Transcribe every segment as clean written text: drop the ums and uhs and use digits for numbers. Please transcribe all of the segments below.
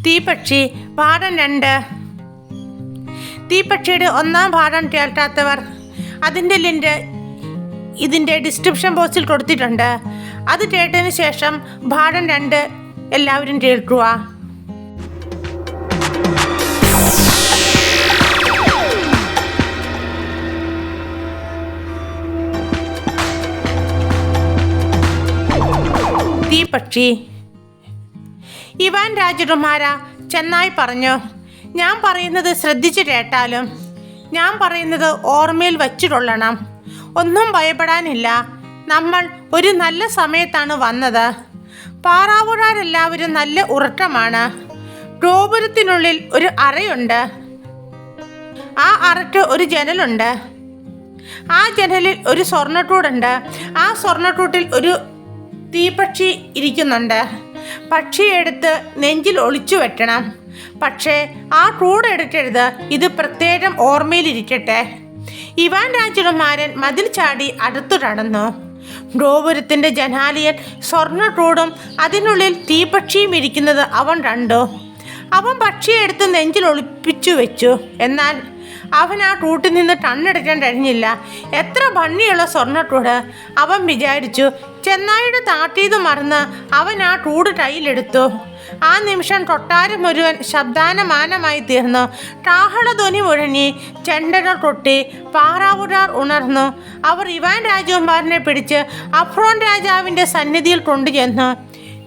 തീപ്പക്ഷി പാഠം 2. തീപ്പക്ഷിയുടെ 1-ാം പാഠം കേൾക്കാത്തവർ അതിൻ്റെ ലിങ്ക് ഇതിൻ്റെ ഡിസ്ക്രിപ്ഷൻ ബോക്സിൽ കൊടുത്തിട്ടുണ്ട്. അത് കേട്ടതിന് ശേഷം പാഠം 2 എല്ലാവരും കേൾക്കുക. തീപ്പക്ഷി. ഇവാൻ രാജകുമാര ചെന്നായി പറഞ്ഞു, ഞാൻ പറയുന്നത് ശ്രദ്ധിച്ചു കേട്ടാലും ഞാൻ പറയുന്നത് ഓർമ്മയിൽ വച്ചിട്ടുള്ളണം. ഒന്നും ഭയപ്പെടാനില്ല. നമ്മൾ ഒരു നല്ല സമയത്താണ് വന്നത്. പാറാവുകാരെല്ലാവരും നല്ല ഉറക്കമാണ്. ഗോപുരത്തിനുള്ളിൽ ഒരു അറയുണ്ട്. ആ അറയ്ക്ക് ഒരു ജനലുണ്ട്. ആ ജനലിൽ ഒരു സ്വർണ്ണക്കൂടുണ്ട്. ആ സ്വർണ്ണക്കൂട്ടിൽ ഒരു തീപ്പക്ഷി ഇരിക്കുന്നുണ്ട്. പക്ഷിയെടുത്ത് നെഞ്ചിൽ ഒളിച്ചു വെക്കണം. പക്ഷേ ആ കൂടെടുക്കരുത്. ഇത് പ്രത്യേകം ഓർമ്മയിലിരിക്കട്ടെ. ഇവാൻ രാജകുമാരൻ മതിൽ ചാടി അടുത്തു കടന്നു. ഗോപുരത്തിൻ്റെ ജനാലയിൽ സ്വർണ്ണക്കൂടും അതിനുള്ളിൽ തീപ്പക്ഷിയും ഇരിക്കുന്നത് അവൻ കണ്ടു. അവൻ പക്ഷിയെടുത്ത് നെഞ്ചിൽ ഒളിപ്പിച്ചു വെച്ചു. എന്നാൽ അവൻ ആ കൂട്ടിൽ നിന്ന് കണ്ണെടുക്കാൻ കഴിഞ്ഞില്ല. എത്ര ഭംഗിയുള്ള സ്വർണ്ണക്കൂട്! അവൻ വിചാരിച്ചു. ചെന്നായിയുടെ താക്കീത് മറന്ന് അവൻ ആ കൂട് കയ്യിലെടുത്തു. ആ നിമിഷം കൊട്ടാരം മുഴുവൻ ശബ്ദാനമാനമായി തീർന്നു. കാഹളധ്വനി മുഴങ്ങി, ചെണ്ടകൾ കൊട്ടി, പാറാവുകാർ ഉണർന്നു. അവർ ഇവാൻ രാജകുമാരനെ പിടിച്ച് അഫ്രോൻ രാജാവിൻ്റെ സന്നിധിയിൽ കൊണ്ടുചെന്നു.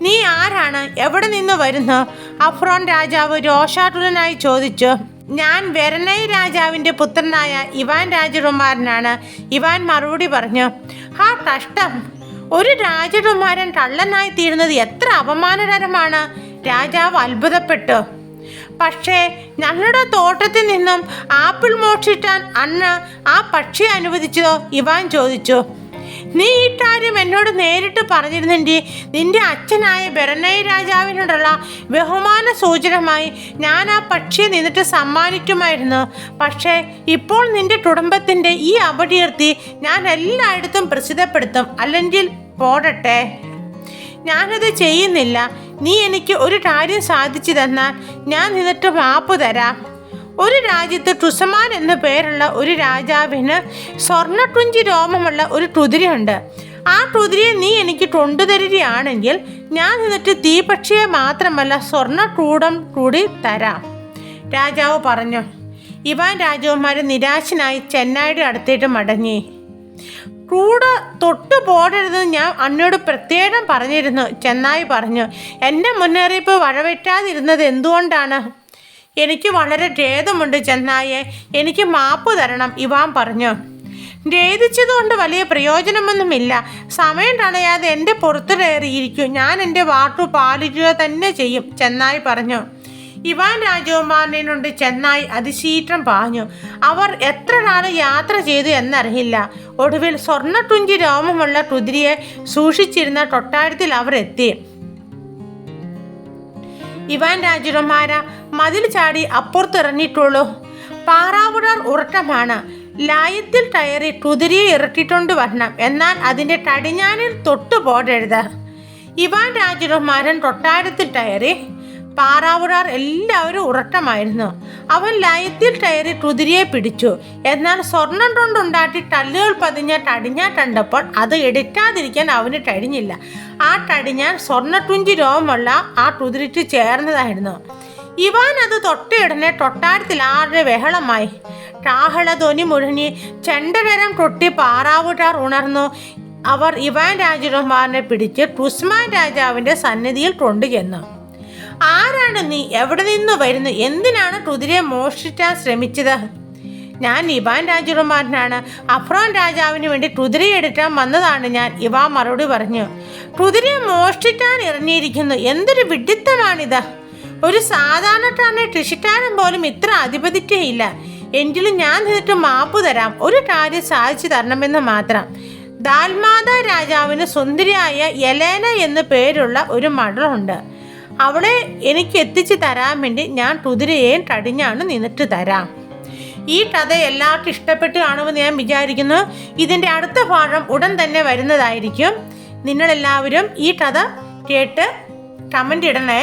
നീ ആരാണ്? എവിടെ നിന്ന് വരുന്നു? അഫ്രോൻ രാജാവ് രോഷാതുരനായി ചോദിച്ചു. ഞാൻ വെരനൈ രാജാവിൻ്റെ പുത്രനായ ഇവാൻ രാജകുമാരനാണ്. ഇവാൻ മറുപടി പറഞ്ഞു. ഹാ കഷ്ടം! ഒരു രാജകുമാരൻ കള്ളനായി തീരുന്നത് എത്ര അപമാനകരമാണ്! രാജാവ് അത്ഭുതപ്പെട്ടു. പക്ഷേ ഞങ്ങളുടെ തോട്ടത്തിൽ നിന്നും ആപ്പിൾ മോഷ്ടിക്കാൻ അന്ന് ആ പക്ഷി അനുവദിച്ചതോ? ഇവാൻ ചോദിച്ചു. നീ ഈ കാര്യം എന്നോട് നേരിട്ട് പറഞ്ഞിരുന്നെങ്കിൽ നിന്റെ അച്ഛനായ വെരനൈ രാജാവിനോടുള്ള ബഹുമാന സൂചകമായി ഞാൻ ആ പക്ഷിയെ നിന്നിട്ട് സമ്മാനിക്കുമായിരുന്നു. പക്ഷേ ഇപ്പോൾ നിന്റെ കുടുംബത്തിൻ്റെ ഈ അപകീർത്തി ഞാൻ എല്ലായിടത്തും പ്രസിദ്ധപ്പെടുത്തും. അല്ലെങ്കിൽ പോടട്ടെ, ഞാനത് ചെയ്യുന്നില്ല. നീ എനിക്ക് ഒരു കാര്യം സാധിച്ചു തന്നാൽ ഞാൻ നിന്നിട്ട് മാപ്പ് തരാം. ഒരു രാജ്യത്ത് ടുസമാൻ എന്നു പേരുള്ള ഒരു രാജാവിന് സ്വർണ്ണക്കുഞ്ചി രോമമുള്ള ഒരു കുതിരയുണ്ട്. ആ കുതിരയെ നീ എനിക്ക് കൊണ്ടുതരികയാണെങ്കിൽ ഞാൻ നിന്നിട്ട് തീപ്പക്ഷിയെ മാത്രമല്ല സ്വർണ്ണക്കൂടം കൂടി തരാം, രാജാവ് പറഞ്ഞു. ഇവാൻ രാജകുമാരൻ നിരാശനായി ചെന്നായിയുടെ അടുത്തേക്ക് മടങ്ങി. കൂട് തൊട്ടു പോടരുതെന്ന് ഞാൻ അന്നോട് പ്രത്യേകം പറഞ്ഞിരുന്നു, ചെന്നായി പറഞ്ഞു. എൻ്റെ മുന്നറിയിപ്പ് വഴവെറ്റാതിരുന്നത് എന്തുകൊണ്ടാണ്? എനിക്ക് വളരെ ഖേദമുണ്ട് ചെന്നായെ, എനിക്ക് മാപ്പ് തരണം, ഇവാൻ പറഞ്ഞു. ഖേദിച്ചതുകൊണ്ട് വലിയ പ്രയോജനമൊന്നുമില്ല. സമയം കളയാതെ എൻ്റെ പുറത്തു കയറിയിരിക്കും. ഞാൻ എൻ്റെ വാക്കു പാലിക്കുക തന്നെ ചെയ്യും, ചെന്നായി പറഞ്ഞു. ഇവാൻ രാജകുമാരനോട് ചെന്നായി അതിശീഘ്രം പാഞ്ഞു. അവർ എത്ര നാൾ യാത്ര ചെയ്തു എന്നറിയില്ല. ഒടുവിൽ സ്വർണ്ണക്കുഞ്ചി രോമമുള്ള കുതിരയെ സൂക്ഷിച്ചിരുന്ന കൊട്ടാരത്തിൽ അവർ എത്തി. ഇവാൻ രാജകുമാര, മതിൽ ചാടി അപ്പുറത്തിറങ്ങിയിട്ടുള്ളൂ. പാറാവുകാർ ഉറക്കമാണ്. ലായത്തിൽ കയറി കുതിരയെ ഇറക്കിക്കൊണ്ട് വരണം. എന്നാൽ അതിൻ്റെ കടിഞ്ഞാനിൽ തൊട്ടു പോടരുത്. ഇവാൻ രാജകുമാരൻ കൊട്ടാരത്തിൽ കയറി. പാറാവുകാർ എല്ലാവരും ഉറക്കമായിരുന്നു. അവൻ ലയത്തിൽ കയറി കുതിരയെ പിടിച്ചു. എന്നാൽ സ്വർണം കൊണ്ടുണ്ടാക്കി കല്ലുകൾ പതിഞ്ഞ കടിഞ്ഞാൻ കണ്ടപ്പോൾ അത് എടുക്കാതിരിക്കാൻ അവന് കഴിഞ്ഞില്ല. ആ കടിഞ്ഞാൻ സ്വർണ്ണക്കുഞ്ചി രോമമുള്ള ആ കുതിരയ്ക്ക് ചേർന്നതായിരുന്നു. ഇവാൻ അത് തൊട്ടയുടനെ കൊട്ടാരത്തിൽ ആരുടെ ബഹളമായി. കാഹളധ്വനി മുഴങ്ങി, ചെണ്ടകരം കൊട്ടി പാറാവുകാർ ഉണർന്നു. അവർ ഇവാൻ രാജകുമാരനെ പിടിച്ച് ടുസ്മാൻ രാജാവിൻ്റെ സന്നിധിയിൽ കൊണ്ടുചെന്നു. ആരാണ് നീ? എവിടെ നിന്ന് വരുന്നു? എന്തിനാണ് കുതിരയെ മോഷ്ടിക്കാൻ ശ്രമിച്ചത്? ഞാൻ ഇവാൻ രാജകുമാരനാണ്. അഫ്രോൻ രാജാവിന് വേണ്ടി കുതിരയെടുക്കാൻ വന്നതാണ് ഞാൻ, ഇവാൻ മറുപടി പറഞ്ഞു. കുതിരയെ മോഷ്ടിക്കാൻ ഇറങ്ങിയിരിക്കുന്നു. എന്തൊരു വിഡിത്തമാണിത്! ഒരു സാധാരണക്കാരനെ കൃഷിക്കാരൻ പോലും ഇത്ര അധിപതിക്കയില്ല. എങ്കിലും ഞാൻ നിന്നിട്ട് മാപ്പ് തരാം. ഒരു കാര്യം സാധിച്ചു തരണമെന്ന് മാത്രം. ദാൽമാത രാജാവിന് സുന്ദരിയായ യെലേന എന്നു പേരുള്ള ഒരു മകളുണ്ട്. അവളെ എനിക്ക് എത്തിച്ചു തരാൻ വേണ്ടി ഞാൻ കുതിരയെയും കടിഞ്ഞാണ് നിന്നിട്ട് തരാം. ഈ കഥ എല്ലാവർക്കും ഇഷ്ടപ്പെട്ട് കാണുമെന്ന് ഞാൻ വിചാരിക്കുന്നു. ഇതിൻ്റെ അടുത്ത ഭാഗം ഉടൻ തന്നെ വരുന്നതായിരിക്കും. നിങ്ങളെല്ലാവരും ഈ കഥ കേട്ട് കമൻ്റ് ഇടണേ.